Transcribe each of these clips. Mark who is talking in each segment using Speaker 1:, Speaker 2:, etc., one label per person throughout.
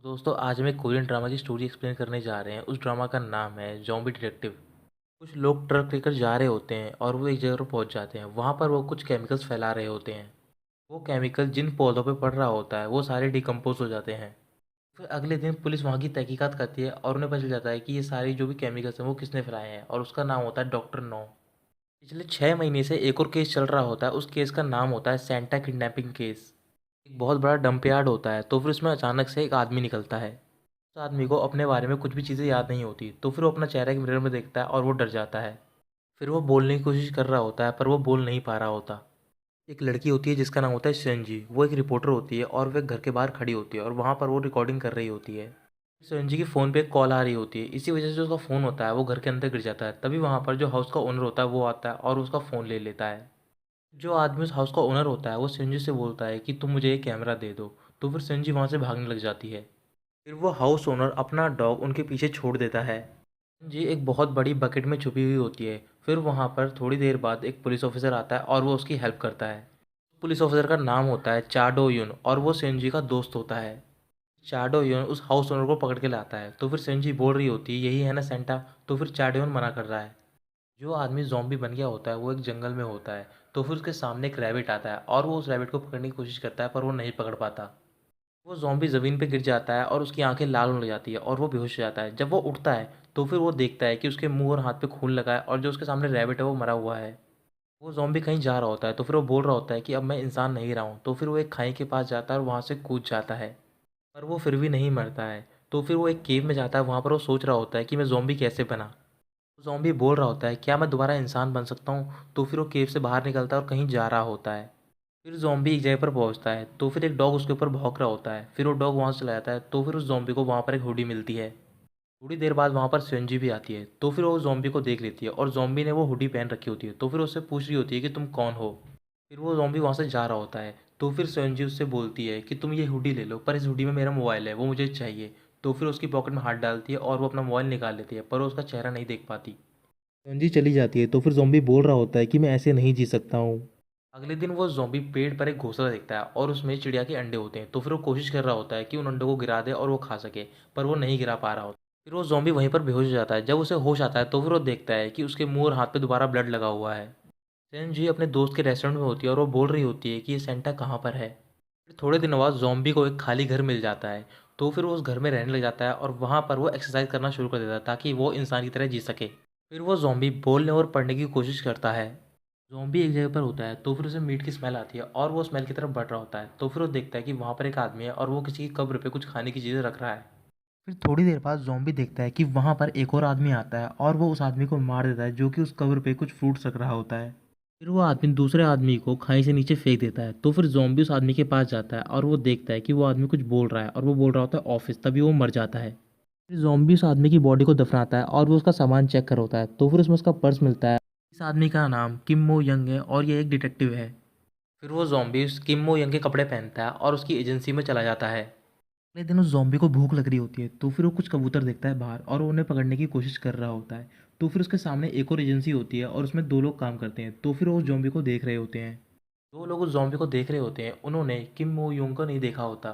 Speaker 1: दोस्तों आज हम एक कोरियन ड्रामा की स्टोरी एक्सप्लेन करने जा रहे हैं। उस ड्रामा का नाम है ज़ॉम्बी डिटेक्टिव। कुछ लोग ट्रक लेकर जा रहे होते हैं और वो एक जगह पर पहुंच जाते हैं। वहां पर वो कुछ केमिकल्स फैला रहे होते हैं। वो केमिकल जिन पौधों पे पड़ रहा होता है वो सारे डिकम्पोज हो जाते हैं। फिर अगले दिन पुलिस वहाँ की तहकीकात करती है और उन्हें पता चल जाता है कि ये सारी जो भी केमिकल्स हैं वो किसने फैलाए हैं, और उसका नाम होता है डॉक्टर नो। पिछले 6 महीने से एक और केस चल रहा होता है। उस केस का नाम होता है सेंटा किडनैपिंग केस। एक बहुत बड़ा डंप यार्ड होता है, तो फिर उसमें अचानक से एक आदमी निकलता है। उस आदमी को अपने बारे में कुछ भी चीज़ें याद नहीं होती, तो फिर वो अपना चेहरा एक मिरर में देखता है और वो डर जाता है। फिर वो बोलने की कोशिश कर रहा होता है पर वो बोल नहीं पा रहा होता। एक लड़की होती है जिसका नाम होता है सेंजी। वो एक रिपोर्टर होती है और वह घर के बाहर खड़ी होती है और वहाँ पर वो रिकॉर्डिंग कर रही होती है। सेंजी के फ़ोन पे एक कॉल आ रही होती है। इसी वजह से जो उसका फ़ोन होता है वो घर के अंदर गिर जाता है। तभी वहाँ पर जो हाउस का ओनर होता है वो आता है और उसका फ़ोन ले लेता है। जो आदमी उस हाउस का ओनर होता है वो सेंजी से बोलता है कि तुम मुझे एक कैमरा दे दो। तो फिर सेंजी वहाँ से भागने लग जाती है। फिर वो हाउस ओनर अपना डॉग उनके पीछे छोड़ देता है। जी एक बहुत बड़ी बकेट में छुपी हुई होती है। फिर वहाँ पर थोड़ी देर बाद एक पुलिस ऑफिसर आता है और वो उसकी हेल्प करता है। पुलिस ऑफिसर का नाम होता है चाडो युन और वो सेंजी का दोस्त होता है। चाडो युन उस हाउस ओनर को पकड़ के लाता है। तो फिर सेंजी बोल रही होती है यही है ना सेंटा। तो फिर चाडो युन मना कर रहा है। जो आदमी ज़ॉम्बी बन गया होता है वो एक जंगल में होता है। तो फिर उसके सामने एक रैबिट आता है और वो उस रैबिट को पकड़ने की कोशिश करता है पर वो नहीं पकड़ पाता। वो ज़ॉम्बी ज़मीन पे गिर जाता है और उसकी आंखें लाल होने लग जाती है और वो बेहोश हो जाता है। जब वो उठता है तो फिर वो देखता है कि उसके मुंह और हाथ पे खून लगा है और जो उसके सामने रैबिट है वो मरा हुआ है। वो ज़ॉम्बी कहीं जा रहा होता है तो फिर वो बोल रहा होता है कि अब मैं इंसान नहीं रहा हूँ। तो फिर वो एक खाई के पास जाता है और वहाँ से कूद जाता है। पर वो फिर भी नहीं मरता है। तो फिर वो एक केव में जाता है। वहाँ पर वो सोच रहा होता है कि मैं ज़ॉम्बी कैसे बना। ज़ॉम्बी बोल रहा होता है क्या मैं दोबारा इंसान बन सकता हूँ। तो फिर वो केव से बाहर निकलता है और कहीं जा रहा होता है। फिर ज़ॉम्बी एक जगह पर पहुंचता है तो फिर एक डॉग उसके ऊपर भौंक रहा होता है। फिर वो डॉग वहाँ से चला जाता है तो फिर उस ज़ॉम्बी को वहाँ पर एक हुडी मिलती है। थोड़ी देर बाद वहाँ पर सेंजी भी आती है तो फिर वो ज़ॉम्बी को देख लेती है और ज़ॉम्बी ने वो हुडी पहन रखी होती है। तो फिर उससे पूछ रही होती है कि तुम कौन हो। फिर वो ज़ॉम्बी वहाँ से जा रहा होता है। तो फिर सेंजी उससे बोलती है कि तुम ये हुडी ले लो, पर इस हुडी में मेरा मोबाइल है वो मुझे चाहिए। तो फिर उसकी पॉकेट में हाथ डालती है और वो अपना मोबाइल निकाल लेती है पर वो उसका चेहरा नहीं देख पाती। संजी चली जाती है तो फिर ज़ॉम्बी बोल रहा होता है कि मैं ऐसे नहीं जी सकता हूँ। अगले दिन वो ज़ॉम्बी पेड़ पर एक घोंसला देखता है और उसमें चिड़िया के अंडे होते हैं। तो फिर वो कोशिश कर रहा होता है कि उन अंडों को गिरा दे और वो खा सके, पर वो नहीं गिरा पा रहा होता। फिर वो ज़ॉम्बी वहीं पर बेहोश हो जाता है। जब उसे होश आता है तो फिर वो देखता है कि उसके मुंह और हाथ पे दोबारा ब्लड लगा हुआ है। सेंजी अपने दोस्त के रेस्टोरेंट में होती है और वो बोल रही होती है कि ये सेंटा कहाँ पर है। फिर थोड़े दिनों बाद ज़ॉम्बी को एक खाली घर मिल जाता है। तो फिर वो उस घर में रहने लग जाता है और वहाँ पर वो एक्सरसाइज करना शुरू कर देता है ताकि वो इंसान की तरह जी सके। फिर वो ज़ॉम्बी बोलने और पढ़ने की कोशिश करता है। ज़ॉम्बी एक जगह पर होता है तो फिर उसे मीट की स्मेल आती है और वो स्मेल की तरफ बढ़ रहा होता है। तो फिर वो देखता है कि वहाँ पर एक आदमी है और वो किसी की कब्र पे कुछ खाने की चीज़ें रख रहा है। फिर थोड़ी देर बाद ज़ॉम्बी देखता है कि वहाँ पर एक और आदमी आता है और वो उस आदमी को मार देता है जो कि उस कब्र पे कुछ फ्रूट्स रख रहा होता है। फिर वो आदमी दूसरे आदमी को खाई से नीचे फेंक देता है। तो फिर ज़ॉम्बी उस आदमी के पास जाता है और वो देखता है कि वो आदमी कुछ बोल रहा है और वो बोल रहा होता है ऑफिस। तभी वो मर जाता है। फिर ज़ॉम्बी उस आदमी की बॉडी को दफनाता है और वो उसका सामान चेक कर होता है। तो फिर उसमें उसका पर्स मिलता है। इस आदमी का नाम किम मो यंग है और ये एक डिटेक्टिव है। फिर वो ज़ॉम्बी उस किम मो यंग के कपड़े पहनता है और उसकी एजेंसी में चला जाता है। अगले दिन उस ज़ॉम्बी को भूख लग रही होती है तो फिर वो कुछ कबूतर देखता है बाहर और वो उन्हें पकड़ने की कोशिश कर रहा होता है। तो फिर उसके सामने एक और एजेंसी होती है और उसमें दो लोग काम करते हैं। तो फिर वो उस ज़ॉम्बी को देख रहे होते हैं। दो लोग उस ज़ॉम्बी को देख रहे होते हैं, उन्होंने किम मो यूंग को नहीं देखा होता।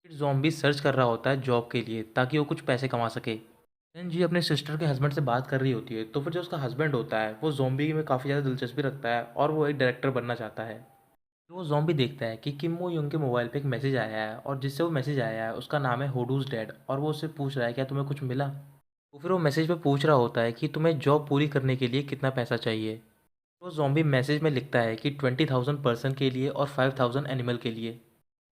Speaker 1: फिर ज़ॉम्बी सर्च कर रहा होता है जॉब के लिए ताकि वो कुछ पैसे कमा सके। देन जी अपने सिस्टर के हस्बैंड से बात कर रही होती है। तो फिर जो उसका हस्बैंड होता है वो ज़ॉम्बी में काफ़ी ज़्यादा दिलचस्पी रखता है और वो एक डायरेक्टर बनना चाहता है। फिर वो ज़ॉम्बी देखता है कि किम मो यूंग के मोबाइल पे एक मैसेज आया है और जिससे वो मैसेज आया है उसका नाम है होडूज डैड और वो उससे पूछ रहा है क्या तुम्हें कुछ मिला। तो फिर वो मैसेज में पूछ रहा होता है कि तुम्हें जॉब पूरी करने के लिए कितना पैसा चाहिए। तो ज़ॉम्बी मैसेज में लिखता है कि 20,000 पर्सन के लिए और 5,000 एनिमल के लिए।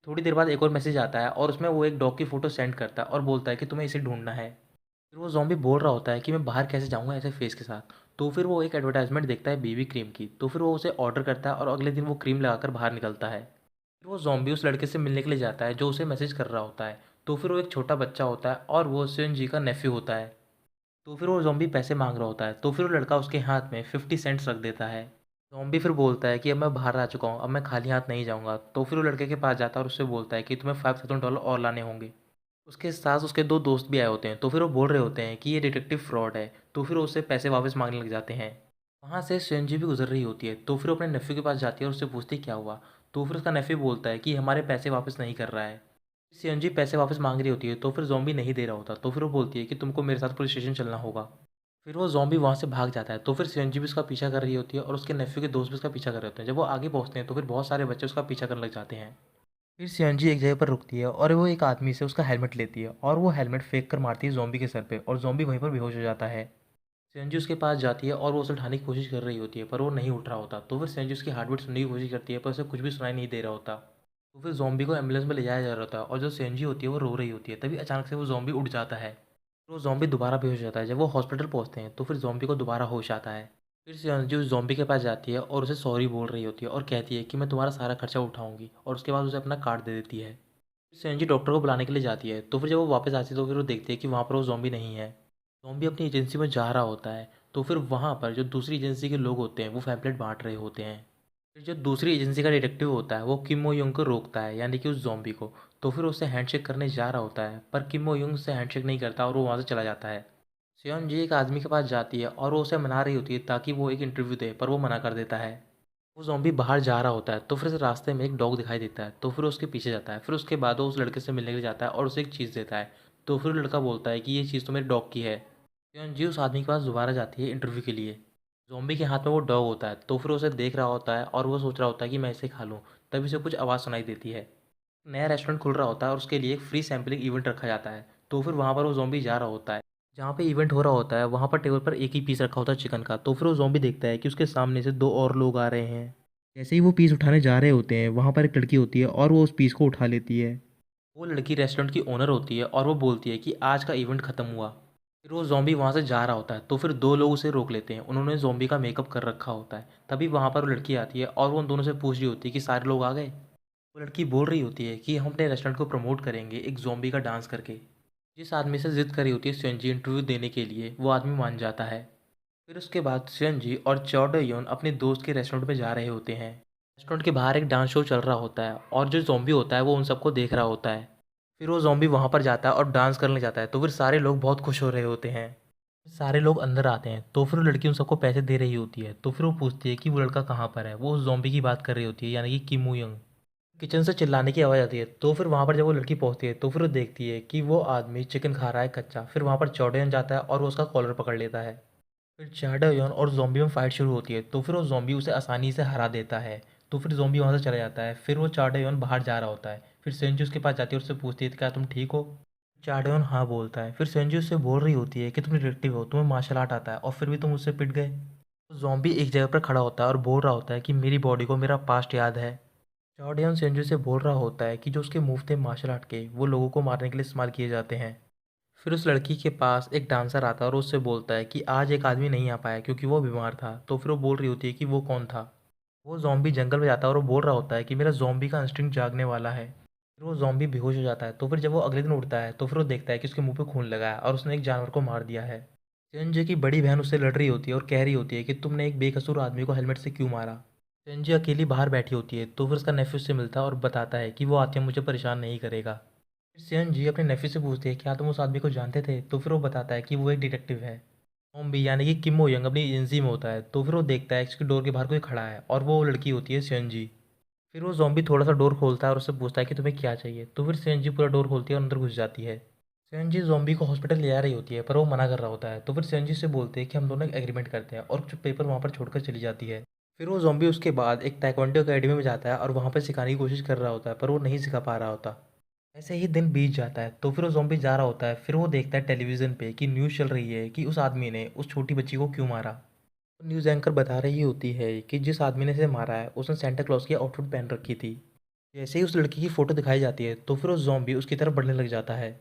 Speaker 1: थोड़ी देर बाद एक और मैसेज आता है और उसमें वो एक डॉग की फ़ोटो सेंड करता है और बोलता है कि तुम्हें इसे ढूंढना है। फिर वो ज़ॉम्बी बोल रहा होता है कि मैं बाहर कैसे जाऊँगा ऐसे फेस के साथ। तो फिर वो एक एडवर्टाइजमेंट देखता है बीबी क्रीम की। तो फिर वो उसे ऑर्डर करता है और अगले दिन वो क्रीम लगाकर बाहर निकलता है। फिर वो ज़ॉम्बी उस लड़के से मिलने के लिए जाता है जो उसे मैसेज कर रहा होता है। तो फिर वो एक छोटा बच्चा होता है और वो सेन जी का नेफ्यू होता है। तो फिर वो ज़ॉम्बी पैसे मांग रहा होता है। तो फिर वो लड़का उसके हाथ में 50 सेंट्स रख देता है। ज़ॉम्बी फिर बोलता है कि अब मैं बाहर आ चुका हूँ, अब मैं खाली हाथ नहीं जाऊँगा। तो फिर वो लड़के के पास जाता है और उससे बोलता है कि तुम्हें $5,000 और लाने होंगे। उसके साथ उसके दो दोस्त भी आए होते हैं। तो फिर वो बोल रहे होते हैं कि ये डिटेक्टिव फ्रॉड है। तो फिर वो उससे पैसे वापस मांगने लग जाते हैं। वहाँ से सेंजी भी गुजर रही होती है। तो फिर वो अपने नेफ्यू के पास जाती है और उससे पूछती है क्या हुआ। तो फिर उसका नेफ्यू बोलता है कि हमारे पैसे वापस नहीं कर रहा है। सीएनजी पैसे वापस मांग रही होती है तो फिर ज़ॉम्बी नहीं दे रहा होता, तो फिर वो बोलती है कि तुमको मेरे साथ पुलिस स्टेशन चलना होगा। फिर वो ज़ॉम्बी वहाँ से भाग जाता है, तो फिर सीएनजी भी उसका पीछा कर रही होती है और उसके नेफ्यू के दोस्त भी उसका पीछा कर रहे होते हैं। जब वो आगे पहुँचते हैं तो फिर बहुत सारे बच्चे उसका पीछा करने लग जाते हैं। फिर सीएनजी एक जगह पर रुकती है और वो एक आदमी से उसका हेलमेट लेती है और वो हेलमेट फेंक कर मारती है ज़ॉम्बी के सर पे और ज़ॉम्बी वहीं पर बेहोश हो जाता है। सीएनजी उसके पास जाती है और वो उसे उठाने की कोशिश कर रही होती है पर वो नहीं उठ रहा होता, तो फिर सीएनजी उसकी हार्ट बीट सुनने की कोशिश करती है पर उसे कुछ भी सुनाई नहीं दे रहा होता। तो फिर ज़ॉम्बी को एम्बुलेंस में ले जाया जा रहा होता है और जो सीएनजी होती है वो रो रही होती है। तभी अचानक से वो ज़ॉम्बी उठ जाता है। फिर वो ज़ॉम्बी दोबारा बेहोश हो जाता है। जब वो हॉस्पिटल पहुंचते हैं तो फिर ज़ॉम्बी को दोबारा होश आता है। फिर सीएनजी उस ज़ॉम्बी के पास जाती है और उसे सॉरी बोल रही होती है और कहती है कि मैं तुम्हारा सारा खर्चा उठाऊंगी, और उसके बाद उसे अपना कार्ड दे देती है। सेंजी डॉक्टर को बुलाने के लिए जाती है, तो फिर जब वो वापस आती है तो फिर वो देखती है कि वहाँ पर वो ज़ॉम्बी नहीं है। ज़ॉम्बी अपनी एजेंसी में जा रहा होता है, तो फिर वहाँ पर जो दूसरी एजेंसी के लोग होते हैं वो पैम्पलेट बांट रहे होते हैं। फिर जो दूसरी एजेंसी का डिटेक्टिव होता है वो किम ओ युंग को रोकता है, यानी कि उस ज़ॉम्बी को। तो फिर उससे हैंडशेक करने जा रहा होता है पर किम ओ युंग से हैंडशेक नहीं करता और वो वहाँ से चला जाता है। सेयोन जी एक आदमी के पास जाती है और वो उसे मना रही होती है ताकि वो एक इंटरव्यू दे, पर वो मना कर देता है। वो ज़ॉम्बी बाहर जा रहा होता है तो फिर उसे रास्ते में एक डॉग दिखाई देता है, तो फिर उसके पीछे जाता है। फिर उसके बाद वो उस लड़के से मिलने के लिए जाता है और उसे एक चीज़ देता है। तो फिर लड़का बोलता है कि ये चीज़ तो मेरे डॉग की है। जी उस आदमी के पास दोबारा जाती है इंटरव्यू के लिए। ज़ॉम्बी के हाथ में वो डॉग होता है, तो फिर उसे देख रहा होता है और वो सोच रहा होता है कि मैं इसे खा लूँ। तभी उसे कुछ आवाज़ सुनाई देती है। नया रेस्टोरेंट खुल रहा होता है और उसके लिए एक फ्री सैम्पलिंग इवेंट रखा जाता है। तो फिर वहाँ पर वो ज़ॉम्बी जा रहा होता है। जहाँ पे इवेंट हो रहा होता है वहाँ पर टेबल पर एक ही पीस रखा होता है चिकन का। तो फिर वो ज़ॉम्बी देखता है कि उसके सामने से दो और लोग आ रहे हैं। जैसे ही वो पीस उठाने जा रहे होते हैं वहाँ पर एक लड़की होती है और वो उस पीस को उठा लेती है। वो लड़की रेस्टोरेंट की ओनर होती है और वो बोलती है कि आज का इवेंट ख़त्म हुआ। फिर वो ज़ॉम्बी वहाँ से जा रहा होता है, तो फिर दो लोग उसे रोक लेते हैं। उन्होंने ज़ॉम्बी का मेकअप कर रखा होता है। तभी वहाँ पर वो लड़की आती है और वो उन दोनों से पूछ रही होती है कि सारे लोग आ गए। वो लड़की बोल रही होती है कि हम अपने रेस्टोरेंट को प्रमोट करेंगे एक ज़ॉम्बी का डांस करके। जिस आदमी से ज़िद करी होती है सेंजी इंटरव्यू देने के लिए, वो आदमी मान जाता है। फिर उसके बाद सेंजी और चौडोयोन अपने दोस्त के रेस्टोरेंट में जा रहे होते हैं। रेस्टोरेंट के बाहर एक डांस शो चल रहा होता है और जो ज़ॉम्बी होता है वो उन सबको देख रहा होता है। फिर वो ज़ॉम्बी वहाँ पर जाता है और डांस करने जाता है, तो फिर सारे लोग बहुत खुश हो रहे होते हैं। सारे लोग अंदर आते हैं तो फिर वो लड़की उन सबको पैसे दे रही होती है। तो फिर वो पूछती है कि वो लड़का कहाँ पर है। वो उस ज़ॉम्बी की बात कर रही होती है, यानी कि किमू यंग। किचन से चिल्लाने की आवाज़ आती है, तो फिर वहाँ पर जब वो लड़की पहुँचती है तो फिर वो देखती है कि वो आदमी चिकन खा रहा है कच्चा। फिर वहाँ पर चौड़ेयन जाता है और वो उसका कॉलर पकड़ लेता है। फिर चैडोयन और ज़ॉम्बी में फाइट शुरू होती है, तो फिर वो ज़ॉम्बी उसे आसानी से हरा देता है। तो फिर ज़ॉम्बी वहाँ से चला जाता है। फिर वो चाडोयन बाहर जा रहा होता है। फिर सेंजू उसके पास जाती है और उससे पूछती है क्या तुम ठीक हो। चाडोयन हाँ बोलता है। फिर सेंजू उससे बोल रही होती है कि तुम डिटेक्टिव हो, तुम्हें मार्शल आर्ट आता है और फिर भी तुम उससे पिट गए। तो ज़ॉम्बी एक जगह पर खड़ा होता है और बोल रहा होता है कि मेरी बॉडी को मेरा पास्ट याद है। चार्डियन सेंजू से बोल रहा होता है कि जो उसके मूव थे मार्शल आर्ट के, वो लोगों को मारने के लिए इस्तेमाल किए जाते हैं। फिर उस लड़की के पास एक डांसर आता है और उससे बोलता है कि आज एक आदमी नहीं आ पाया क्योंकि वो बीमार था। तो फिर वो बोल रही होती है कि वो कौन था। वो ज़ॉम्बी जंगल में जाता है और वो बोल रहा होता है कि मेरा ज़ॉम्बी का इंस्टिंक्ट जागने वाला है। फिर वो ज़ॉम्बी बेहोश हो जाता है। तो फिर जब वो अगले दिन उठता है तो फिर वो देखता है कि उसके मुंह पे खून लगा है और उसने एक जानवर को मार दिया है। संजय की बड़ी बहन उससे लड़ रही होती है और कह रही होती है कि तुमने एक बेकसूर आदमी को हेलमेट से क्यों मारा। संजय अकेली बाहर बैठी होती है, तो फिर उसका नेफ्यू से मिलता है और बताता है कि वो आत्मा मुझे परेशान नहीं करेगा। फिर सेन जी अपने नेफ्यू से पूछते हैं क्या तुम उस आदमी को जानते थे। तो फिर वो बताता है कि वो एक डिटेक्टिव है। ओम्बी यानी कि किमो यंग अपनी एजेंसी में होता है। तो फिर वो देखता है कि उसकी डोर के बाहर कोई खड़ा है और वो लड़की होती है सेन जी। फिर वो ज़ॉम्बी थोड़ा सा डोर खोलता है और उससे पूछता है कि तुम्हें क्या चाहिए। तो फिर सेन जी पूरा डोर खोलती है और अंदर घुस जाती है। सेन जी ज़ॉम्बी को हॉस्पिटल ले जा रही होती है पर वो मना कर रहा होता है। तो फिर सेन जी से बोलते हैं कि हम दोनों एक एग्रीमेंट करते हैं और कुछ पेपर वहाँ पर छोड़कर चली जाती है। फिर वो ज़ॉम्बी उसके बाद एक ताइक्वांडो अकेडमी में जाता है और वहाँ पर सिखाने की कोशिश कर रहा होता है पर वो नहीं सिखा पा रहा होता। ऐसे ही दिन बीत जाता है, तो फिर वो ज़ॉम्बी जा रहा होता है। फिर वो देखता है टेलीविज़न पे कि न्यूज़ चल रही है कि उस आदमी ने उस छोटी बच्ची को क्यों मारा। तो न्यूज़ एंकर बता रही होती है कि जिस आदमी ने इसे मारा है उसने सेंटा क्लॉज की आउटफिट पहन रखी थी। जैसे ही उस लड़की की फ़ोटो दिखाई जाती है तो फिर वो ज़ॉम्बी उसकी तरफ बढ़ने लग जाता है।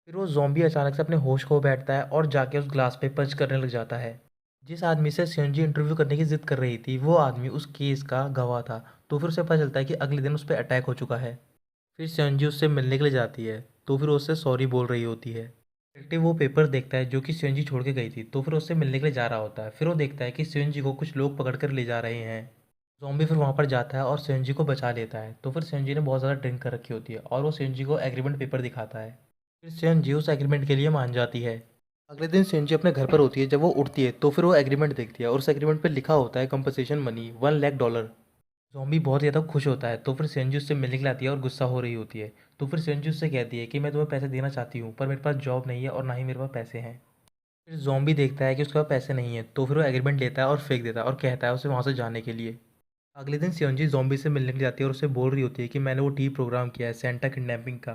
Speaker 1: फिर वो ज़ॉम्बी अचानक से अपने होश खो बैठता है और जाके उस ग्लास पे पंच करने लग जाता है। जिस आदमी से सेंजी इंटरव्यू करने की ज़िद कर रही थी वो आदमी उस केस का गवाह था। तो फिर उसे पता चलता है कि अगले दिन उस पर अटैक हो चुका है। फिर सेंजी उससे मिलने के लिए जाती है, तो फिर वो उससे सॉरी बोल रही होती है। डिटेक्टिव वो पेपर देखता है जो कि सेंजी छोड़ के गई थी, तो फिर उससे मिलने के लिए जा रहा होता है। फिर वो देखता है कि सेंजी को कुछ लोग पकड़ कर ले जा रहे हैं। ज़ॉम्बी फिर वहाँ पर जाता है और सेंजी को बचा लेता है। तो फिर सेंजी ने बहुत ज़्यादा ड्रिंक कर रखी होती है और वो सेंजी को एग्रीमेंट पेपर दिखाता है। फिर सेंजी उस एग्रीमेंट के लिए मान जाती है। अगले दिन सेंजी अपने घर पर होती है। जब वो उठती है तो फिर वो एग्रीमेंट देखती है और उस एग्रीमेंट पर लिखा होता है कंपनसेशन मनी $1 लाख। ज़ॉम्बी बहुत ज़्यादा खुश होता है, तो फिर सेंजी उससे मिलने के लिए आती है और गुस्सा हो रही होती है। तो फिर सेंजी उससे कहती है कि मैं तुम्हें पैसे देना चाहती हूँ, पर मेरे पास जॉब नहीं है और ना ही मेरे पास पैसे हैं। फिर ज़ॉम्बी देखता है कि उसके पास पैसे नहीं हैं, तो फिर वो एग्रीमेंट लेता है और फेंक देता है और कहता है उसे वहाँ से जाने के लिए। अगले दिन सेंजी ज़ॉम्बी से मिलने के लिए जाती है और उससे बोल रही होती है कि मैंने वो टीवी प्रोग्राम किया है सेंटा किडनैपिंग का।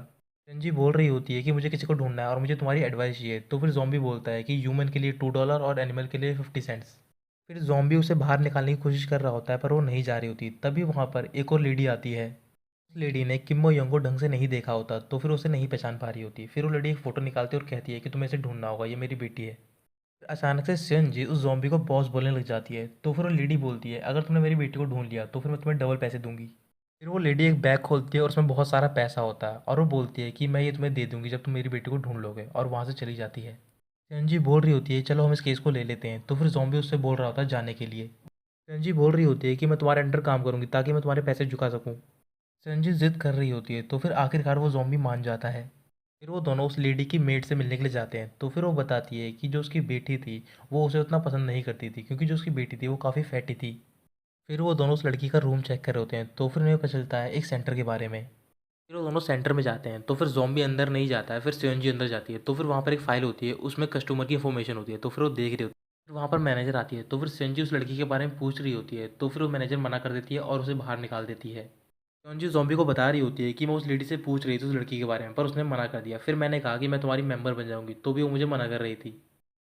Speaker 1: सेंजी बोल रही होती है कि मुझे किसी को ढूंढना है और मुझे तुम्हारी एडवाइस चाहिए। तो फिर ज़ॉम्बी बोलता है कि ह्यूमन के लिए $2 और एनिमल के लिए 50 सेंट्स। फिर ज़ॉम्बी उसे बाहर निकालने की कोशिश कर रहा होता है, पर वो नहीं जा रही होती। तभी वहाँ पर एक और लेडी आती है। उस लेडी ने किम योंग को ढंग से नहीं देखा होता, तो फिर उसे नहीं पहचान पा रही होती। फिर वो लेडी एक फ़ोटो निकालती है और कहती है कि तुम्हें इसे ढूंढना होगा, ये मेरी बेटी है। फिर अचानक से सेंजी उस ज़ॉम्बी को बॉस बोलने लग जाती है। तो फिर वो लेडी बोलती है अगर तुमने मेरी बेटी को ढूंढ लिया तो फिर मैं तुम्हें डबल पैसे दूंगी। फिर वो लेडी एक बैग खोलती है और उसमें बहुत सारा पैसा होता है और वो बोलती है कि मैं ये तुम्हें दे दूंगी जब तुम मेरी बेटी को ढूंढ लोगे, और वहाँ से चली जाती है। सेंजी बोल रही होती है चलो हम इस केस को ले लेते हैं। तो फिर ज़ॉम्बी उससे बोल रहा होता है जाने के लिए। सेंजी बोल रही होती है कि मैं तुम्हारे अंडर काम करूंगी ताकि मैं तुम्हारे पैसे चुका सकूं। संजय जिद कर रही होती है, तो फिर आखिरकार वो ज़ॉम्बी मान जाता है। फिर वो दोनों उस लेडी की मेड से मिलने के लिए जाते हैं। तो फिर वो बताती है कि जो उसकी बेटी थी वो उसे उतना पसंद नहीं करती थी, क्योंकि जो उसकी बेटी थी वो काफ़ी फैटी थी। फिर वो दोनों उस लड़की का रूम चेक कर रहे होते हैं, तो फिर उन्हें पता चलता है एक सेंटर के बारे में। फिर वो दोनों सेंटर में जाते हैं, तो फिर ज़ॉम्बी अंदर नहीं जाता है, फिर सेंजी अंदर जाती है। तो फिर वहाँ पर एक फ़ाइल होती है, उसमें कस्टमर की इन्फॉर्मेशन होती है, तो फिर वो देख रही होती है। फिर वहाँ पर मैनेजर आती है, तो फिर सेंजी उस लड़की के बारे में पूछ रही होती है, तो फिर वो मैनेजर मना कर देती है और उसे बाहर निकाल देती है। जी ज़ॉम्बी को बता रही होती है कि मैं उस लेडी से पूछ रही थी उस लड़की के बारे में, पर उसने मना कर दिया। फिर मैंने कहा कि मैं तुम्हारी मेंबर बन जाऊंगी, तो भी वो मुझे मना कर रही थी।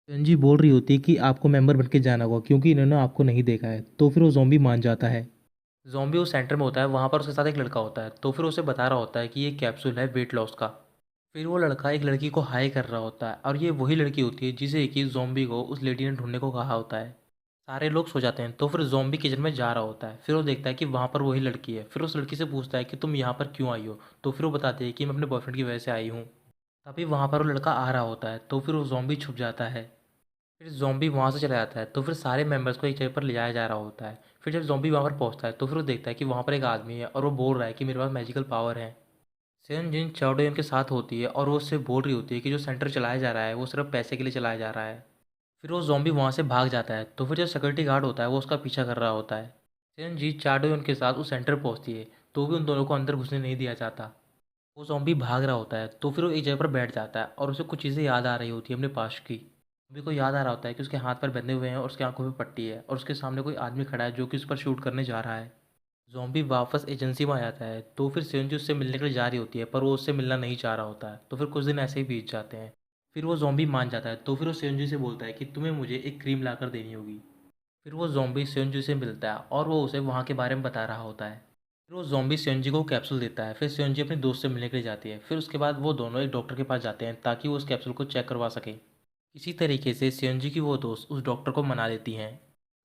Speaker 1: जी बोल रही होती है कि आपको मेंबर बन के जाना होगा क्योंकि इन्होंने आपको नहीं देखा है। तो फिर वो ज़ॉम्बी मान जाता है। ज़ॉम्बी उस सेंटर में होता है, वहाँ पर उसके साथ एक लड़का होता है, तो फिर उसे बता रहा होता है कि ये कैप्सूल है वेट लॉस का। फिर वो लड़का एक लड़की को हाई कर रहा होता है, और ये वही लड़की होती है जिसे कि ज़ॉम्बी को उस लेडी ने ढूंढने को कहा होता है। सारे लोग सो जाते हैं, तो फिर ज़ॉम्बी किचन में जा रहा होता है। फिर वो देखता है कि वहाँ पर वही लड़की है। फिर उस लड़की से पूछता है कि तुम यहाँ पर क्यों आई हो। तो फिर वो बताती है कि मैं अपने बॉयफ्रेंड की वजह से आई हूँ। तभी वहाँ पर वो लड़का आ रहा होता है, तो फिर वो ज़ॉम्बी छुप जाता है। फिर ज़ॉम्बी वहाँ से चला जाता है, तो फिर सारे मेंबर्स को एक जगह पर ले जाया जा रहा होता है। फिर जब ज़ॉम्बी वहाँ पर पहुँचता है, तो फिर वो देखता है कि वहाँ पर एक आदमी है और वो बोल रहा है कि मेरे पास मैजिकल पावर है। सेन जिन चाओडोन के साथ होती है और वो उससे बोल रही होती है कि जो सेंटर चलाया जा रहा है वो सिर्फ पैसे के लिए चलाया जा रहा है। फिर वो ज़ॉम्बी वहाँ से भाग जाता है, तो फिर जो सिक्योरिटी गार्ड होता है वो उसका पीछा कर रहा होता है। सेन जी चाओडोन के साथ उस सेंटर पहुँचती है, तो भी उन दोनों को अंदर घुसने नहीं दिया जाता। वो ज़ॉम्बी भाग रहा होता है, तो फिर वो एक जगह पर बैठ जाता है और उसे कुछ चीज़ें याद आ रही होती है अपने पास्ट की। ज़ॉम्बी को याद आ रहा होता है कि उसके हाथ पर बंधे हुए हैं और उसकी आंखों पे पट्टी है, और उसके सामने कोई आदमी खड़ा है जो कि उस पर शूट करने जा रहा है। ज़ॉम्बी वापस एजेंसी में आ जाता है, तो फिर सेंजी उससे मिलने के लिए जा रही होती है, पर वो उससे मिलना नहीं चाह रहा होता है। तो फिर कुछ दिन ऐसे ही बीत जाते हैं। फिर वो ज़ॉम्बी मान जाता है, तो फिर वो सेंजी से बोलता है कि तुम्हें मुझे एक क्रीम लाकर देनी होगी। फिर वो ज़ॉम्बी सेंजी से मिलता है और वो उसे वहाँ के बारे में बता रहा होता है। फिर वो ज़ॉम्बी सेंजी को कैप्सूल देता है। फिर सेंजी अपने दोस्त से मिलने के लिए जाती है। फिर उसके बाद वो दोनों एक डॉक्टर के पास जाते हैं ताकि वो उस कैप्सूल को चेक करवा सके। इसी तरीके से सेंजी की वो दोस्त उस डॉक्टर को मना लेती हैं।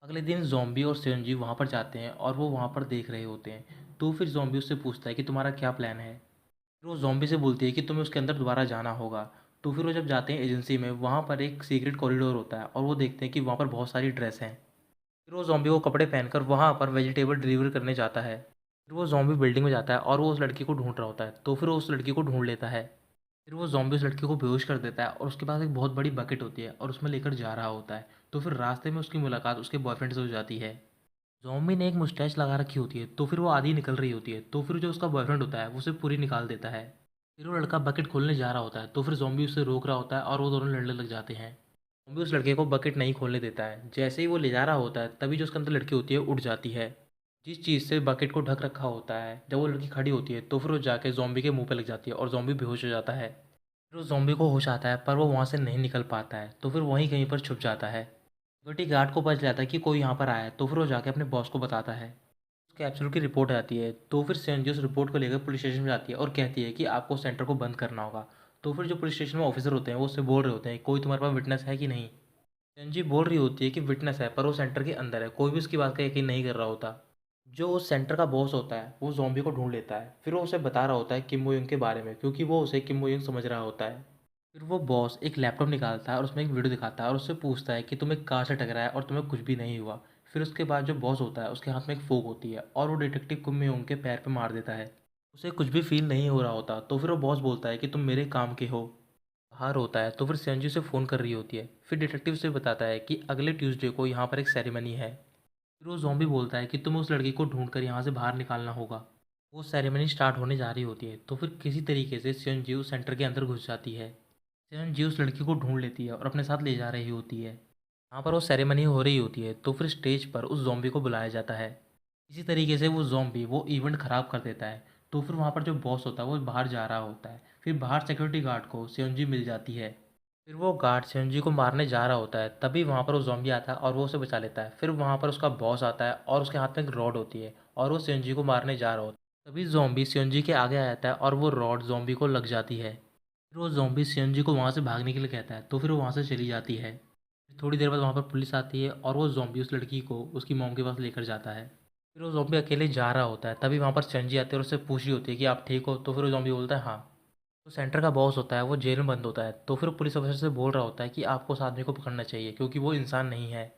Speaker 1: अगले दिन ज़ॉम्बी और सेंजी वहाँ पर जाते हैं और वो वहाँ पर देख रहे होते हैं। तो फिर ज़ॉम्बी उससे पूछता है कि तुम्हारा क्या प्लान है। फिर वो ज़ॉम्बी से बोलती है कि तुम्हें उसके अंदर दोबारा जाना होगा। तो फिर वो जब जाते हैं एजेंसी में, वहाँ पर एक सीक्रेट कॉरिडोर होता है और वो देखते हैं कि वहाँ पर बहुत सारी ड्रेस हैं। फिर वो ज़ॉम्बी को कपड़े पहनकर वहाँ पर वेजिटेबल डिलीवर करने जाता है। फिर वो ज़ॉम्बी बिल्डिंग में जाता है और वो उस लड़की को ढूंढ रहा होता है, तो फिर वो उस लड़की को ढूंढ लेता है। फिर वो ज़ॉम्बी उस लड़की को बेहोश कर देता है और उसके पास एक बहुत बड़ी बकेट होती है और उसमें लेकर जा रहा होता है। तो फिर रास्ते में उसकी मुलाकात उसके बॉयफ्रेंड से हो जाती है। ज़ॉम्बी ने एक मुस्टैच लगा रखी होती है, तो फिर वो आधी निकल रही होती है। तो फिर जो उसका बॉयफ्रेंड होता है वो उसे पूरी निकाल देता है। फिर वो लड़का बकेट खोलने जा रहा होता है, तो फिर ज़ॉम्बी उसे रोक रहा होता है और वो दोनों लड़ने लग जाते हैं। ज़ॉम्बी उस लड़के को बकेट नहीं खोलने देता है। जैसे ही वो ले जा रहा होता है, तभी जो उसके अंदर लड़की होती है उड़ जाती है, जिस चीज़ से बकेट को ढक रखा होता है। जब वो लड़की खड़ी होती है, तो फिर वो जाके ज़ॉम्बी के मुंह पे लग जाती है और ज़ॉम्बी बेहोश हो जाता है। फिर उस ज़ॉम्बी को होश आता है, पर वो वहाँ से नहीं निकल पाता है, तो फिर वहीं कहीं पर छुप जाता है। सिक्योरिटी गार्ड को पता चलता है कि कोई यहाँ पर आया है, तो फिर वो जाके अपने बॉस को बताता है। उस कैप्सूल की रिपोर्ट आती है, तो फिर सेंजी उस रिपोर्ट को लेकर पुलिस स्टेशन में जाती है और कहती है कि आपको सेंटर को बंद करना होगा। तो फिर जो पुलिस स्टेशन में ऑफिसर होते हैं वो उससे बोल रहे होते हैं कोई तुम्हारे पास विटनेस है कि नहीं। सेंजी बोल रही होती है कि विटनेस है, पर वो सेंटर के अंदर है, कोई भी उसकी बात का यकीन नहीं कर रहा होता। जो उस सेंटर का बॉस होता है वो ज़ॉम्बी को ढूंढ लेता है। फिर वो उसे बता रहा होता है किम बो युंग के बारे में, क्योंकि वो उसे किम बो युंग समझ रहा होता है। फिर वो बॉस एक लैपटॉप निकालता है और उसमें एक वीडियो दिखाता है और उससे पूछता है कि तुम एक कार से टकराया और तुम्हें कुछ भी नहीं हुआ। फिर उसके बाद जो बॉस होता है उसके हाथ में एक फोक होती है और वो डिटेक्टिव किम बो युंग के पैर पे मार देता है। उसे कुछ भी फील नहीं हो रहा होता, तो फिर वो बॉस बोलता है कि तुम मेरे काम के हो। बाहर होता है, तो फिर सेंजू से फ़ोन कर रही होती है। फिर डिटेक्टिव से बताता है कि अगले ट्यूसडे को यहाँ पर एक सेरेमनी है। फिर वो ज़ॉम्बी बोलता है कि तुम्हें उस लड़की को ढूँढकर यहाँ से बाहर निकालना होगा। वो सेरेमनी स्टार्ट होने जा रही होती है, तो फिर किसी तरीके से सेओनजी उस सेंटर के अंदर घुस जाती है। सेओनजी उस लड़की को ढूँढ लेती है और अपने साथ ले जा रही होती है। वहाँ पर वो सेरेमनी हो रही होती है, तो फिर स्टेज पर उस ज़ॉम्बी को बुलाया जाता है। इसी तरीके से वो ज़ॉम्बी वो इवेंट ख़राब कर देता है। तो फिर वहाँ पर जो बॉस होता है वो बाहर जा रहा होता है। फिर बाहर सिक्योरिटी गार्ड को सेओनजी मिल जाती है। फिर वो गार्ड सेओनजी को मारने जा रहा होता है, तभी वहाँ पर वो ज़ॉम्बी आता है और वो उसे बचा लेता है। फिर वहाँ पर उसका बॉस आता है और उसके हाथ में एक रॉड होती है और वो सेओनजी को मारने जा रहा होता है। तभी ज़ॉम्बी सेओनजी के आगे आ जाता है और वो रॉड ज़ॉम्बी को लग जाती है। फिर वो ज़ॉम्बी सेओनजी को वहाँ से भागने के लिए कहता है, तो फिर वो वहाँ से चली जाती है। फिर थोड़ी देर बाद वहाँ पर पुलिस आती है और वो ज़ॉम्बी उस लड़की को उसकी मॉम के पास लेकर जाता है। फिर वो ज़ॉम्बी अकेले जा रहा होता है, तभी वहाँ पर सेओनजी आती है और उससे पूछ रही होती है कि आप ठीक हो? तो फिर वो ज़ॉम्बी बोलता है हाँ। तो सेंटर का बॉस होता है वो जेल में बंद होता है, तो फिर वो पुलिस ऑफिसर से बोल रहा होता है कि आपको उस आदमी को पकड़ना चाहिए क्योंकि वो इंसान नहीं है।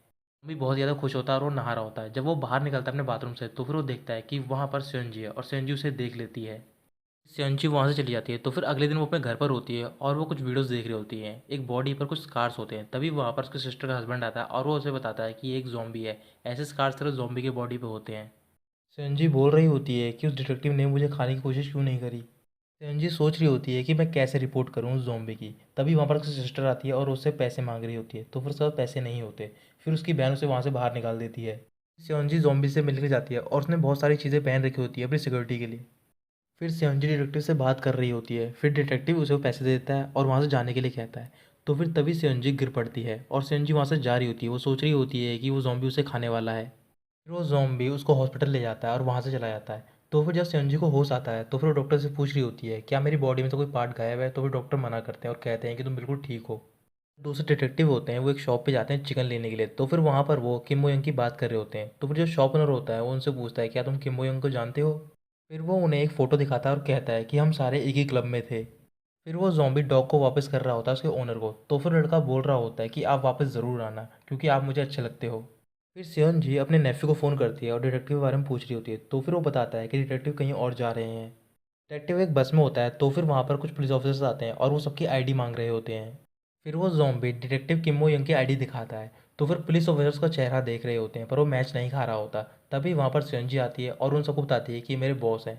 Speaker 1: भी बहुत ज़्यादा खुश होता है और वो नहा रहा होता है। जब वो बाहर निकलता है अपने बाथरूम से, तो फिर वो देखता है कि वहाँ पर सेओनजी है और सेओनजी उसे देख लेती है। सेओनजी वहाँ से चली जाती है, तो फिर अगले दिन वो अपने घर पर होती है और वो कुछ वीडियोस देख रही होती है। एक बॉडी पर कुछ स्कार्स होते हैं, तभी वहाँ पर उसके सिस्टर का हस्बैंड आता है और वो उसे बताता है कि ये एक ज़ॉम्बी है। ऐसे स्कार्स सिर्फ ज़ॉम्बी के बॉडी पे होते हैं। सेओनजी बोल रही होती है कि उस डिटेक्टिव ने मुझे खाने की कोशिश क्यों नहीं करी। सेओनजी सोच रही होती है कि मैं कैसे रिपोर्ट करूँ उस ज़ॉम्बी की। तभी वहाँ पर उसकी सिस्टर आती है और उससे पैसे मांग रही होती है, तो फिर उसके पास पैसे नहीं होते। फिर उसकी बहन उसे वहाँ से बाहर निकाल देती है। सेओनजी ज़ॉम्बी से मिलने जाती है और उसने बहुत सारी चीज़ें पहन रखी होती है अपनी सिक्योरिटी के लिए। फिर सेओनजी डिटेक्टिव से बात कर रही होती है, फिर डिटेक्टिव उसे पैसे दे देता है और वहाँ से जाने के लिए कहता है। तो फिर तभी सेओनजी गिर पड़ती है और सेओनजी वहाँ से जा रही होती है। वो सोच रही होती है कि वो ज़ॉम्बी उसे खाने वाला है। फिर वो ज़ॉम्बी उसको हॉस्पिटल ले जाता है और वहाँ से चला जाता है। तो फिर जब सेओनजी को होश आता है, तो फिर वो डॉक्टर से पूछ रही होती है क्या मेरी बॉडी में से कोई पार्ट गायब है। तो फिर डॉक्टर मना करते हैं और कहते हैं कि तुम बिल्कुल ठीक हो। दूसरे डिटेक्टिव होते हैं वो एक शॉप पे जाते हैं चिकन लेने के लिए। तो फिर वहाँ पर वो किम बो यंग की बात कर रहे होते हैं। तो फिर जो शॉप ओनर होता है वो उनसे पूछता है क्या तुम किम बो यंग को जानते हो। फिर वो उन्हें एक फ़ोटो दिखाता है और कहता है कि हम सारे एक ही क्लब में थे। फिर वो ज़ॉम्बी डॉग को वापस कर रहा होता है उसके ओनर को। तो फिर लड़का बोल रहा होता है कि आप वापस ज़रूर आना क्योंकि आप मुझे अच्छे लगते हो। फिर सेवन जी अपने नेफ्यू को फ़ोन करती है और डिटेक्टिव के बारे में पूछ रही होती है। तो फिर वो बताता है कि डिटेक्टिव कहीं और जा रहे हैं। डिटेक्टिव एक बस में होता है, तो फिर वहाँ पर कुछ पुलिस ऑफिसर्स आते हैं और वो सबकी आईडी मांग रहे होते हैं। फिर वो ज़ॉम्बी डिटेक्टिव किमो यंग की आईडी दिखाता है। तो फिर पुलिस ऑफिसर्स का चेहरा देख रहे होते हैं पर वो मैच नहीं खा रहा होता। तभी वहाँ पर सेवन जी आती है और उन सबको बताती है कि ये मेरे बॉस हैं।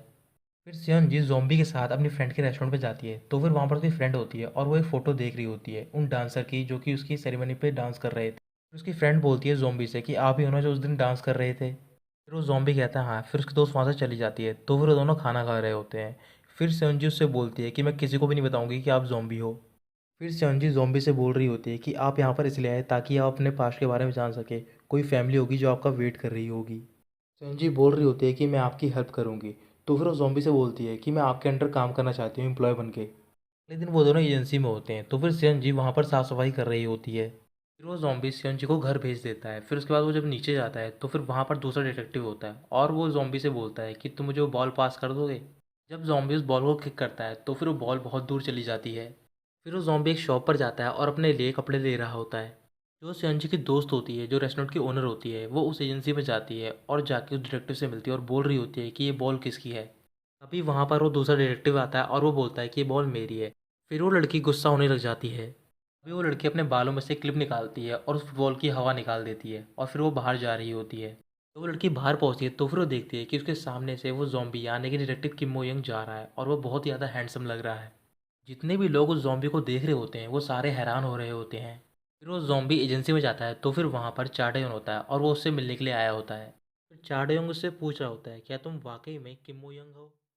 Speaker 1: फिर सेवन जी ज़ॉम्बी के साथ अपनी फ्रेंड के रेस्टोरेंट पे जाती है। तो फिर वहाँ पर उसकी फ्रेंड होती है और वो एक फ़ोटो देख रही होती है उन डांसर की जो कि उसकी सेरेमनी पे डांस कर रहे थे। फिर उसकी फ्रेंड बोलती है ज़ॉम्बी से कि आप ही हो ना जो उस दिन डांस कर रहे थे। फिर वो ज़ॉम्बी कहता है हाँ। फिर उसकी दोस्त वहाँ से चली जाती है। तो फिर वो दोनों खाना खा रहे होते हैं। फिर सेवन जी उससे बोलती है कि मैं किसी को भी नहीं बताऊंगी कि आप ज़ॉम्बी हो। फिर सेवन जी ज़ॉम्बी से बोल रही होती है कि आप यहाँ पर इसलिए आए ताकि आप अपने पास्ट के बारे में जान सके। कोई फैमिली होगी जो आपका वेट कर रही होगी। संजी बोल रही होती है कि मैं आपकी हेल्प करूंगी। तो फिर वो ज़ॉम्बी से बोलती है कि मैं आपके अंडर काम करना चाहती हूँ एम्प्लॉय बन के। अगले दिन वो दोनों एजेंसी में होते हैं। तो फिर सेवन जी वहाँ पर साफ़ सफाई कर रही होती है। फिर वो ज़ॉम्बी सेवन जी को घर भेज देता है। फिर उसके बाद वो जब नीचे जाता है, तो फिर वहाँ पर दूसरा डिटेक्टिव होता है और वो ज़ॉम्बी से बोलता है कि तुम मुझे वो बॉल पास कर दोगे। जब ज़ॉम्बी उस बॉल को किक करता है, तो फिर वो बॉल बहुत दूर चली जाती है। फिर वो ज़ॉम्बी एक शॉप पर जाता है और अपने लिए कपड़े ले रहा होता है। जो सेंजी की दोस्त होती है, जो रेस्टोरेंट की ओनर होती है, वो उस एजेंसी में जाती है और जाके उस डिटेक्टिव से मिलती है और बोल रही होती है कि ये बॉल किसकी है। तभी वहाँ पर वो दूसरा डिटेक्टिव आता है और वो बोलता है कि ये बॉल मेरी है। फिर वो लड़की गुस्सा होने लग जाती है। तभी वो लड़की अपने बालों में से क्लिप निकालती है और उस बॉल की हवा निकाल देती है और फिर वो बाहर जा रही होती है। तो वो लड़की बाहर पहुंचती है, तो फिर वो देखती है कि उसके सामने से वो ज़ॉम्बी यानी कि डिटेक्टिव किम मो यंग जा रहा है और वो बहुत ही ज़्यादा हैंडसम लग रहा है। जितने भी लोग उस ज़ॉम्बी को देख रहे होते हैं वो सारे हैरान हो रहे होते हैं। फिर वो ज़ॉम्बी एजेंसी में जाता है, तो फिर वहाँ पर चाडयोन होता है और वो उससे मिलने के लिए आया होता है। फिर चाडयोंग उससे पूछ रहा होता है क्या तुम वाकई में किम मो यंग हो।